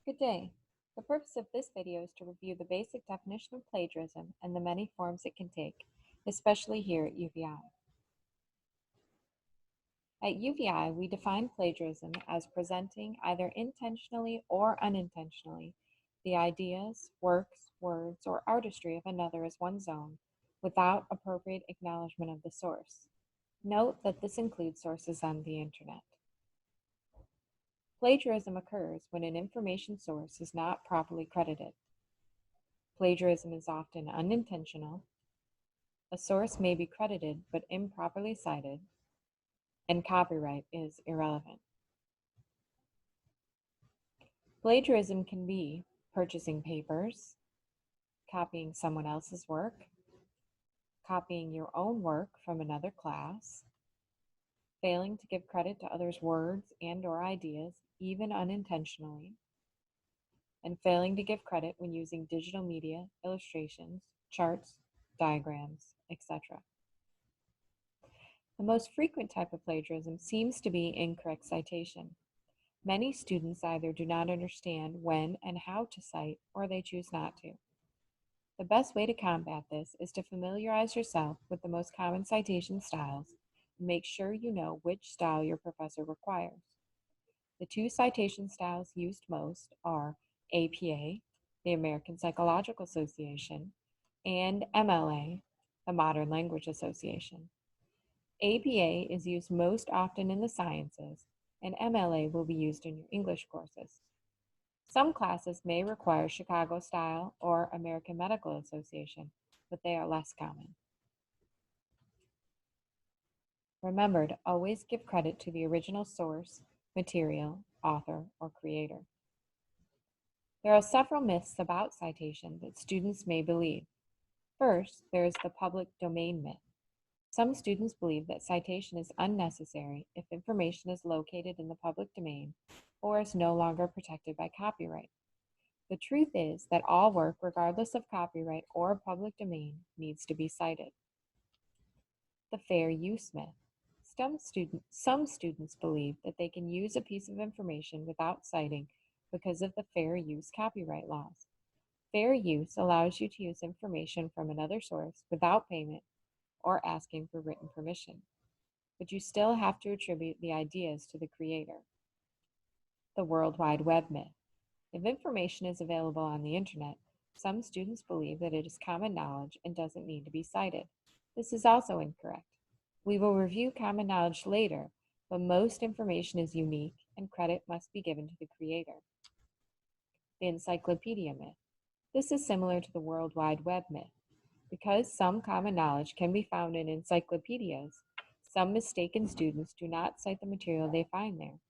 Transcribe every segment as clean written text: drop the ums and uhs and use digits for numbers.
Good day. The purpose of this video is to review the basic definition of plagiarism and the many forms it can take, especially here at UVI. At UVI, we define plagiarism as presenting either intentionally or unintentionally the ideas, works, words, or artistry of another as one's own without appropriate acknowledgement of the source. Note that this includes sources on the internet. Plagiarism occurs when an information source is not properly credited. Plagiarism is often unintentional. A source may be credited but improperly cited, and copyright is irrelevant. Plagiarism can be purchasing papers, copying someone else's work, copying your own work from another class, failing to give credit to others' words and/or ideas, even unintentionally, and failing to give credit when using digital media, illustrations, charts, diagrams, etc. The most frequent type of plagiarism seems to be incorrect citation. Many students either do not understand when and how to cite, or they choose not to. The best way to combat this is to familiarize yourself with the most common citation styles and make sure you know which style your professor requires. The two citation styles used most are APA, the American Psychological Association, and MLA, the Modern Language Association. APA is used most often in the sciences, and MLA will be used in your English courses. Some classes may require Chicago Style or American Medical Association, but they are less common. Remember to always give credit to the original source, material, author, or creator. There are several myths about citation that students may believe. First, there is the public domain myth. Some students believe that citation is unnecessary if information is located in the public domain or is no longer protected by copyright. The truth is that all work, regardless of copyright or public domain, needs to be cited. The fair use myth. Some students believe that they can use a piece of information without citing because of the fair use copyright laws. Fair use allows you to use information from another source without payment or asking for written permission, but you still have to attribute the ideas to the creator. The World Wide Web myth. If information is available on the internet, some students believe that it is common knowledge and doesn't need to be cited. This is also incorrect. We will review common knowledge later, but most information is unique and credit must be given to the creator. The encyclopedia myth. This is similar to the World Wide Web myth. Because some common knowledge can be found in encyclopedias, some mistaken students do not cite the material they find there.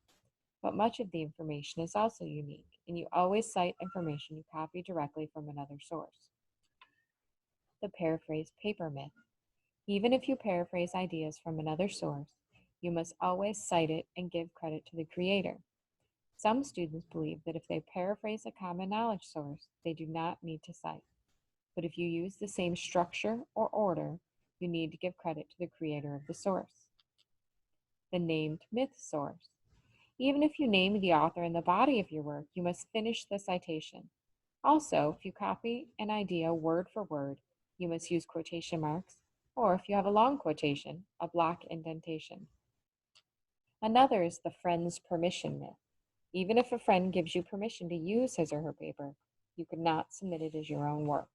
But much of the information is also unique, and you always cite information you copy directly from another source. The paraphrased paper myth. Even if you paraphrase ideas from another source, you must always cite it and give credit to the creator. Some students believe that if they paraphrase a common knowledge source, they do not need to cite. But if you use the same structure or order, you need to give credit to the creator of the source. The named myth source. Even if you name the author in the body of your work, you must finish the citation. Also, if you copy an idea word for word, you must use quotation marks, or if you have a long quotation, a block indentation. Another is the friend's permission myth. Even if a friend gives you permission to use his or her paper, you could not submit it as your own work.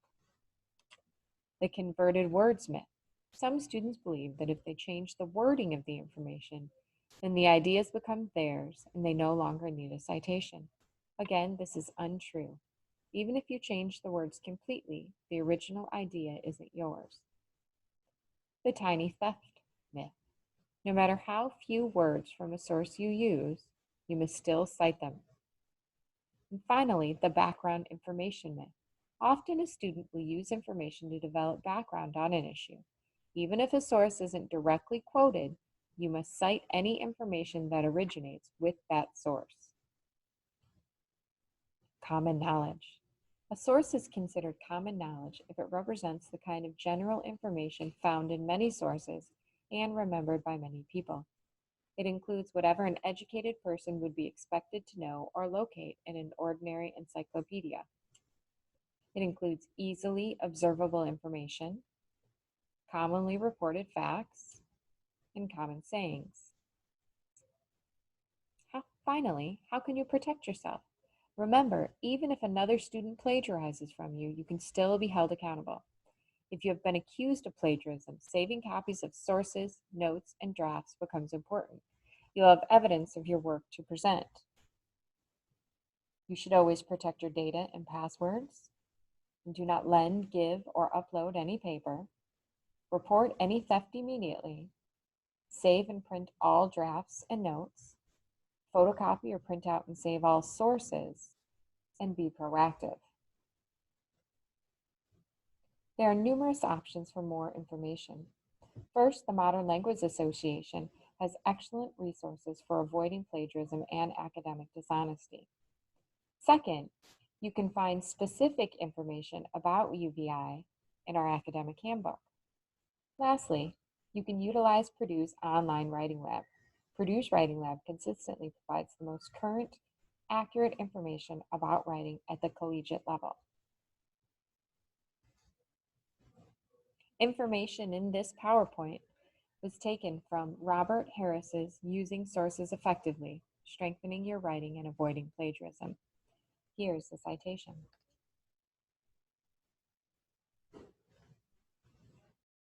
The converted words myth. Some students believe that if they change the wording of the information, then the ideas become theirs and they no longer need a citation. Again, this is untrue. Even if you change the words completely, the original idea isn't yours. The tiny theft myth. No matter how few words from a source you use, you must still cite them. And finally, the background information myth. Often a student will use information to develop background on an issue. Even if a source isn't directly quoted, you must cite any information that originates with that source. Common knowledge. A source is considered common knowledge if it represents the kind of general information found in many sources and remembered by many people. It includes whatever an educated person would be expected to know or locate in an ordinary encyclopedia. It includes easily observable information, commonly reported facts, and common sayings. Finally, how can you protect yourself? Remember, even if another student plagiarizes from you, you can still be held accountable. If you have been accused of plagiarism, saving copies of sources, notes, and drafts becomes important. You'll have evidence of your work to present. You should always protect your data and passwords. And do not lend, give, or upload any paper. Report any theft immediately. Save and print all drafts and notes. Photocopy or print out and save all sources. And be proactive. There are numerous options for more information. First, the Modern Language Association has excellent resources for avoiding plagiarism and academic dishonesty. Second, you can find specific information about UVI in our academic handbook. Lastly, you can utilize Purdue's online writing lab. Purdue's writing lab consistently provides the most current, accurate information about writing at the collegiate level. Information in this PowerPoint was taken from Robert Harris's Using Sources Effectively, Strengthening Your Writing and Avoiding Plagiarism. Here's the citation.